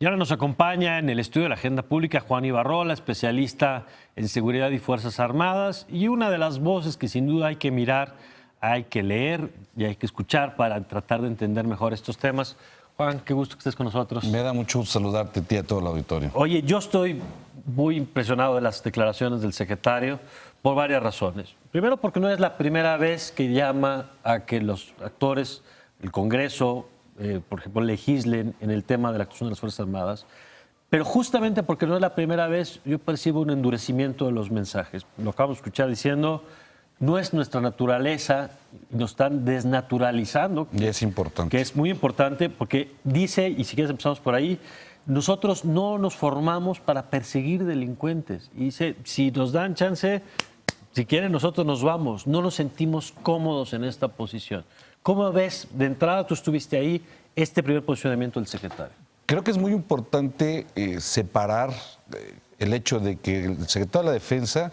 Y ahora nos acompaña en el estudio de la agenda pública Juan Ibarrola, especialista en seguridad y Fuerzas Armadas, y una de las voces que sin duda hay que mirar, hay que leer y hay que escuchar para tratar de entender mejor estos temas. Juan, qué gusto que estés con nosotros. Me da mucho gusto saludarte a ti y a todo el auditorio. Oye, yo estoy muy impresionado de las declaraciones del secretario por varias razones. Primero, porque no es la primera vez que llama a que los actores, el Congreso, por ejemplo, legislen en el tema de la actuación de las Fuerzas Armadas, pero justamente porque no es la primera vez, yo percibo un endurecimiento de los mensajes. Lo acabamos de escuchar diciendo, no es nuestra naturaleza, nos están desnaturalizando. Y es importante. Que es muy importante porque dice, y si quieres empezamos por ahí, nosotros no nos formamos para perseguir delincuentes. Y dice, si nos dan chance, si quieren nosotros nos vamos, no nos sentimos cómodos en esta posición. ¿Cómo ves, de entrada tú estuviste ahí, este primer posicionamiento del secretario? Creo que es muy importante separar el hecho de que el secretario de la Defensa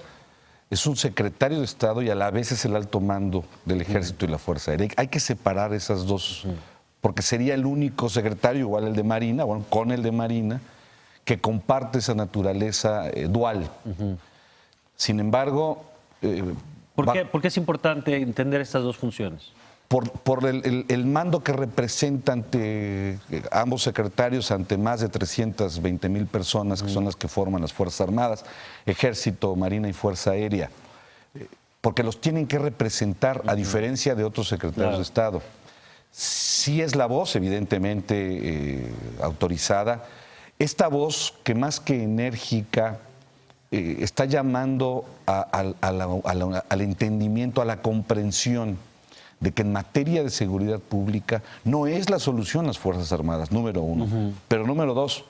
es un secretario de Estado y a la vez es el alto mando del Ejército y la Fuerza Aérea. Hay que separar esas dos, porque sería el único secretario, igual el de Marina, bueno, con el de Marina, que comparte esa naturaleza dual. Sin embargo... ¿Por qué es importante entender estas dos funciones? Por el mando que representa ante ambos secretarios, ante más de 320,000 personas que son las que forman las Fuerzas Armadas, Ejército, Marina y Fuerza Aérea, porque los tienen que representar a diferencia de otros secretarios de Estado. Sí es la voz, evidentemente, autorizada. Esta voz que más que enérgica está llamando al entendimiento, a la comprensión de que en materia de seguridad pública no es la solución las Fuerzas Armadas, número uno. Pero número dos,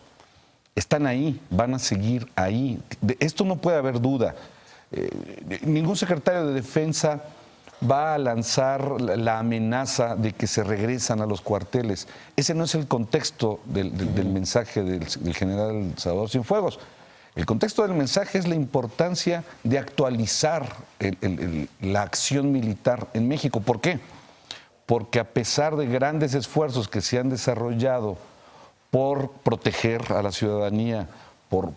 están ahí, van a seguir ahí. De esto no puede haber duda. Ningún secretario de Defensa va a lanzar la amenaza de que se regresan a los cuarteles. Ese no es el contexto del mensaje del general Salvador Cienfuegos. El contexto del mensaje es la importancia de actualizar la acción militar en México. ¿Por qué? Porque a pesar de grandes esfuerzos que se han desarrollado por proteger a la ciudadanía, por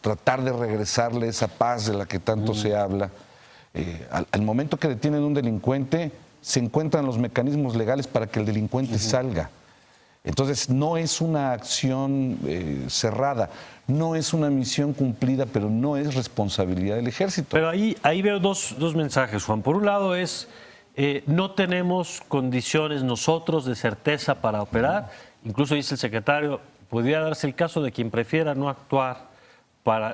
tratar de regresarle esa paz de la que tanto se habla, al momento que detienen a un delincuente, se encuentran los mecanismos legales para que el delincuente salga. Entonces, no es una acción cerrada, no es una misión cumplida, pero no es responsabilidad del Ejército. Pero ahí veo dos mensajes, Juan. Por un lado es, no tenemos condiciones nosotros de certeza para operar. Incluso dice el secretario, podría darse el caso de quien prefiera no actuar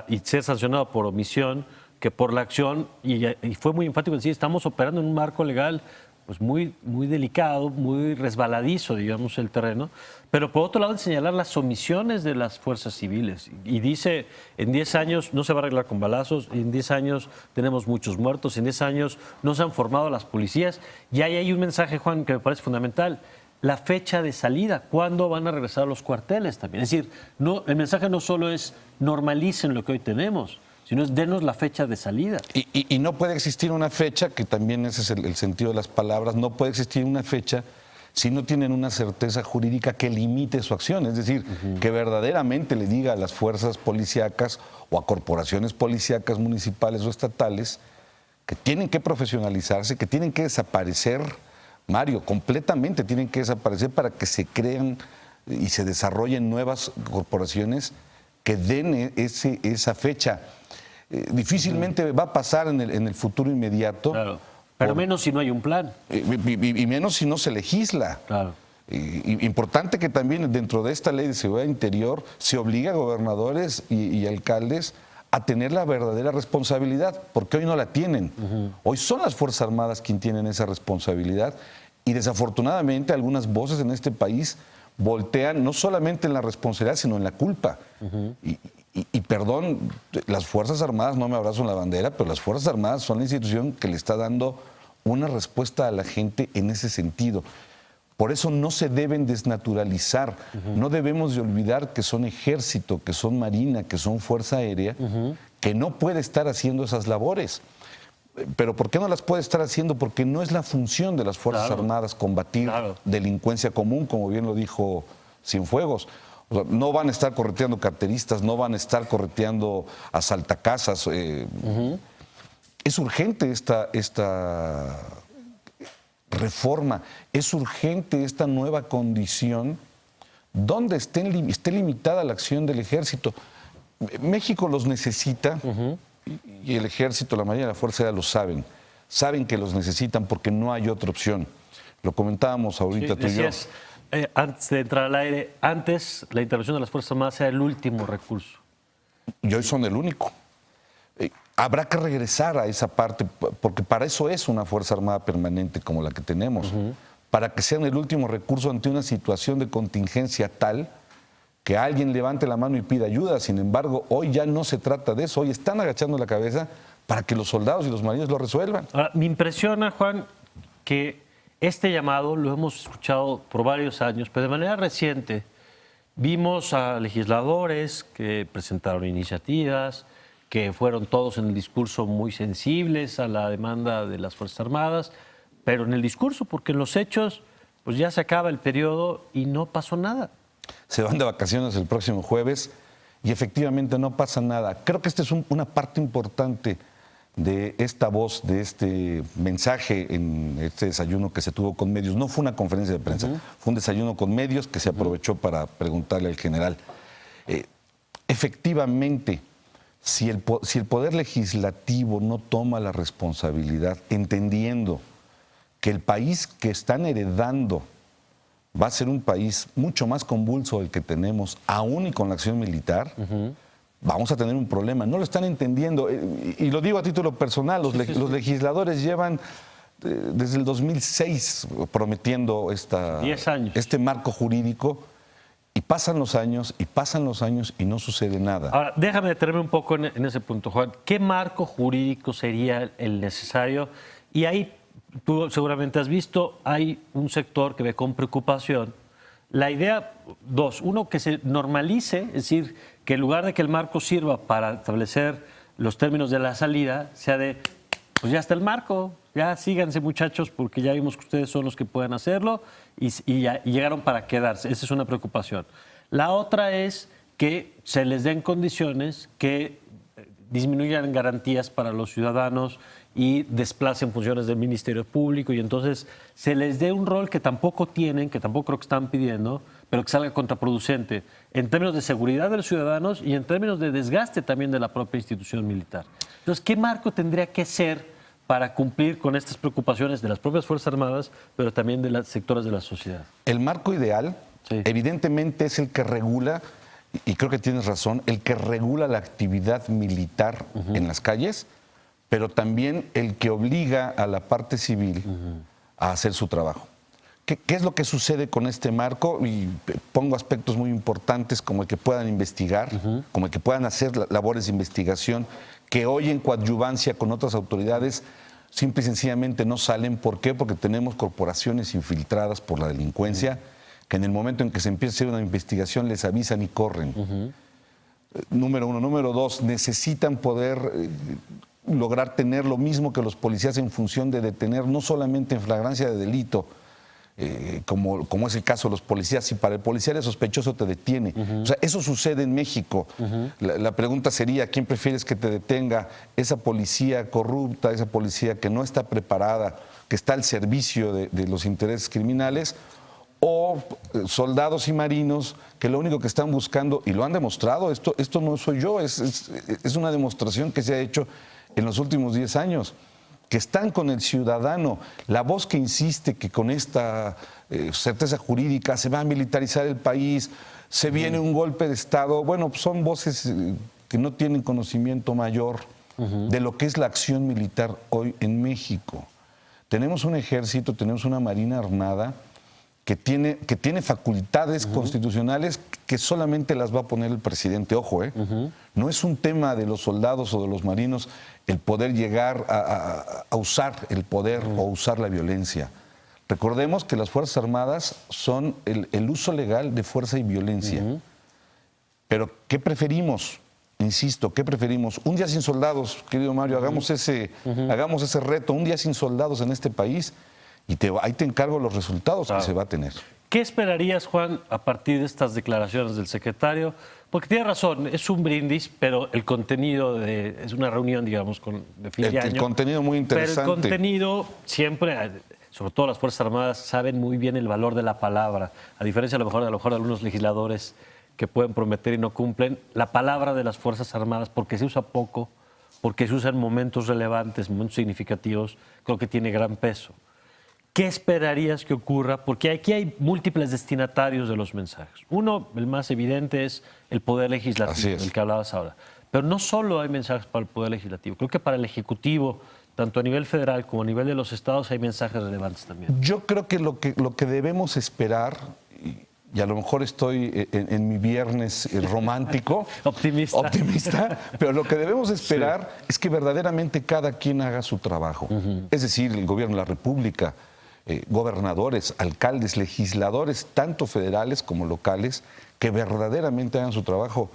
y ser sancionado por omisión que por la acción. Y fue muy enfático en decir, estamos operando en un marco legal pues muy delicado, muy resbaladizo, digamos, el terreno. Pero por otro lado, en señalar las omisiones de las fuerzas civiles. Y dice, en 10 años no se va a arreglar con balazos, en 10 años tenemos muchos muertos, en 10 años no se han formado las policías. Y ahí hay un mensaje, Juan, que me parece fundamental. La fecha de salida, ¿cuándo van a regresar a los cuarteles también? Es decir, el mensaje no solo es normalicen lo que hoy tenemos, sino es denos la fecha de salida. Y no puede existir una fecha, que también ese es el sentido de las palabras, no puede existir una fecha si no tienen una certeza jurídica que limite su acción, es decir, que verdaderamente le diga a las fuerzas policíacas o a corporaciones policíacas municipales o estatales que tienen que profesionalizarse, que tienen que desaparecer, Mario, completamente tienen que desaparecer para que se crean y se desarrollen nuevas corporaciones que den esa fecha. Difícilmente va a pasar en el futuro inmediato. Claro. Pero menos si no hay un plan. Y menos si no se legisla. Claro. Importante que también dentro de esta ley de seguridad interior se obliga a gobernadores y alcaldes a tener la verdadera responsabilidad, porque hoy no la tienen. Hoy son las Fuerzas Armadas quienes tienen esa responsabilidad y desafortunadamente algunas voces en este país voltean no solamente en la responsabilidad, sino en la culpa. Y perdón, las Fuerzas Armadas, no me abrazo en la bandera, pero las Fuerzas Armadas son la institución que le está dando una respuesta a la gente en ese sentido. Por eso no se deben desnaturalizar, no debemos de olvidar que son ejército, que son marina, que son fuerza aérea, que no puede estar haciendo esas labores. Pero ¿por qué no las puede estar haciendo? Porque no es la función de las Fuerzas Armadas combatir delincuencia común, como bien lo dijo Cienfuegos. O sea, no van a estar correteando carteristas, no van a estar correteando asaltacasas. Es urgente esta reforma, es urgente esta nueva condición donde esté limitada la acción del ejército. México los necesita y el ejército, la mayoría de la Fuerza Aérea lo saben. Saben que los necesitan porque no hay otra opción. Lo comentábamos ahorita tú y yo. Antes de entrar al aire, antes la intervención de las Fuerzas Armadas era el último recurso. Y hoy son el único. Habrá que regresar a esa parte, porque para eso es una Fuerza Armada permanente como la que tenemos, para que sean el último recurso ante una situación de contingencia tal que alguien levante la mano y pida ayuda. Sin embargo, hoy ya no se trata de eso, hoy están agachando la cabeza para que los soldados y los marinos lo resuelvan. Ahora, me impresiona, Juan, que este llamado lo hemos escuchado por varios años, pero de manera reciente vimos a legisladores que presentaron iniciativas, que fueron todos en el discurso muy sensibles a la demanda de las Fuerzas Armadas, pero en el discurso, porque en los hechos pues ya se acaba el periodo y no pasó nada. Se van de vacaciones el próximo jueves y efectivamente no pasa nada. Creo que esta es una parte importante de esta voz, de este mensaje en este desayuno que se tuvo con medios. No fue una conferencia de prensa, fue un desayuno con medios que se aprovechó para preguntarle al general. Efectivamente, si el Poder Legislativo no toma la responsabilidad, entendiendo que el país que están heredando va a ser un país mucho más convulso del que tenemos, aún y con la acción militar, vamos a tener un problema. No lo están entendiendo. Y lo digo a título personal, los legisladores llevan desde el 2006 prometiendo 10 años. este marco jurídico. Y pasan los años y no sucede nada. Ahora, déjame detenerme un poco en ese punto, Juan. ¿Qué marco jurídico sería el necesario? Y ahí, tú seguramente has visto, hay un sector que ve con preocupación la idea, uno, que se normalice, es decir, que en lugar de que el marco sirva para establecer los términos de la salida, sea de, pues ya está el marco, ya síganse muchachos, porque ya vimos que ustedes son los que pueden hacerlo y llegaron para quedarse. Esa es una preocupación. La otra es que se les den condiciones que disminuyan garantías para los ciudadanos y desplacen funciones del Ministerio Público y entonces se les dé un rol que tampoco tienen, que tampoco creo que están pidiendo, pero que salga contraproducente en términos de seguridad de los ciudadanos y en términos de desgaste también de la propia institución militar. Entonces, ¿qué marco tendría que ser para cumplir con estas preocupaciones de las propias Fuerzas Armadas, pero también de los sectores de la sociedad? El marco ideal, evidentemente, es el que regula, y creo que tienes razón, el que regula la actividad militar en las calles, pero también el que obliga a la parte civil a hacer su trabajo. ¿Qué es lo que sucede con este marco? Y pongo aspectos muy importantes como el que puedan investigar, como el que puedan hacer labores de investigación, que hoy en coadyuvancia con otras autoridades simple y sencillamente no salen. ¿Por qué? Porque tenemos corporaciones infiltradas por la delincuencia, que en el momento en que se empieza a hacer una investigación les avisan y corren. Número uno. Número dos, necesitan poder lograr tener lo mismo que los policías en función de detener, no solamente en flagrancia de delito, como es el caso de los policías. Si para el policía eres sospechoso, te detiene. O sea, eso sucede en México. La pregunta sería, ¿quién prefieres que te detenga? ¿Esa policía corrupta, esa policía que no está preparada, que está al servicio de los intereses criminales? ¿O soldados y marinos que lo único que están buscando, y lo han demostrado, esto no soy yo, es una demostración que se ha hecho en los últimos 10 años, que están con el ciudadano, la voz que insiste que con esta certeza jurídica se va a militarizar el país, se viene un golpe de Estado? Bueno, son voces que no tienen conocimiento mayor de lo que es la acción militar hoy en México. Tenemos un ejército, tenemos una marina armada que tiene facultades constitucionales que solamente las va a poner el presidente. Ojo, no es un tema de los soldados o de los marinos el poder llegar a usar el poder o usar la violencia. Recordemos que las Fuerzas Armadas son el uso legal de fuerza y violencia. Pero ¿qué preferimos? Insisto, ¿qué preferimos? Un día sin soldados, querido Mario, hagamos ese reto, un día sin soldados en este país, y ahí te encargo los resultados que se va a tener. ¿Qué esperarías, Juan, a partir de estas declaraciones del secretario? Porque tiene razón, es un brindis, pero el contenido es una reunión, digamos, de fin de año. El contenido muy interesante. Pero el contenido siempre, sobre todo las Fuerzas Armadas, saben muy bien el valor de la palabra. A diferencia a lo mejor de algunos legisladores que pueden prometer y no cumplen, la palabra de las Fuerzas Armadas, porque se usa poco, porque se usa en momentos relevantes, momentos significativos, creo que tiene gran peso. ¿Qué esperarías que ocurra? Porque aquí hay múltiples destinatarios de los mensajes. Uno, el más evidente, es el Poder Legislativo, del que hablabas ahora. Pero no solo hay mensajes para el Poder Legislativo, creo que para el Ejecutivo, tanto a nivel federal como a nivel de los estados, hay mensajes relevantes también. Yo creo que lo que debemos esperar, y a lo mejor estoy en mi viernes romántico, optimista, pero lo que debemos esperar es que verdaderamente cada quien haga su trabajo. Es decir, el gobierno de la República, gobernadores, alcaldes, legisladores, tanto federales como locales, que verdaderamente hagan su trabajo.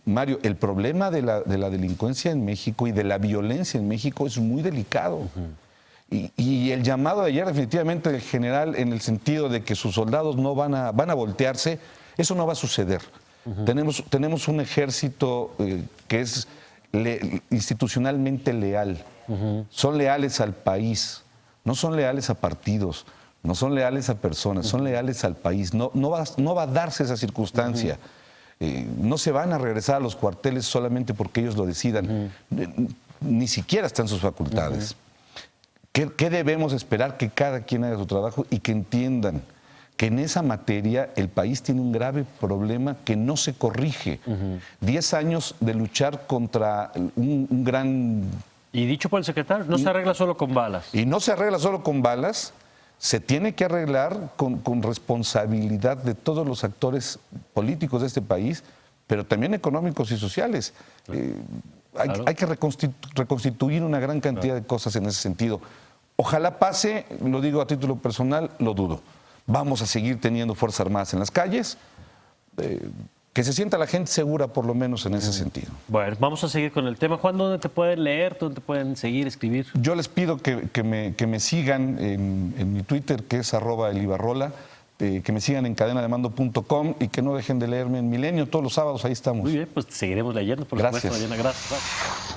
Mario, el problema de la delincuencia en México y de la violencia en México es muy delicado. Y el llamado de ayer definitivamente del general en el sentido de que sus soldados no van a voltearse, eso no va a suceder. Tenemos un ejército que es institucionalmente leal. Son leales al país, no son leales a partidos, no son leales a personas, son leales al país. No va a darse esa circunstancia. No se van a regresar a los cuarteles solamente porque ellos lo decidan. Ni siquiera están en sus facultades. ¿Qué debemos esperar? Que cada quien haga su trabajo y que entiendan que en esa materia el país tiene un grave problema que no se corrige. 10 años de luchar contra un gran... Y dicho por el secretario, no se arregla solo con balas. Y no se arregla solo con balas, se tiene que arreglar con responsabilidad de todos los actores políticos de este país, pero también económicos y sociales. Hay que reconstituir una gran cantidad de cosas en ese sentido. Ojalá pase, lo digo a título personal, lo dudo. Vamos a seguir teniendo Fuerzas Armadas en las calles, que se sienta la gente segura por lo menos en ese sentido. Bueno, vamos a seguir con el tema. Juan, ¿dónde te pueden leer? ¿Dónde te pueden seguir, escribir? Yo les pido que me sigan en mi Twitter, que es @elibarrola, que me sigan en cadenademando.com y que no dejen de leerme en Milenio todos los sábados, ahí estamos. Muy bien, pues te seguiremos leyendo, por supuesto, Mariana. Gracias.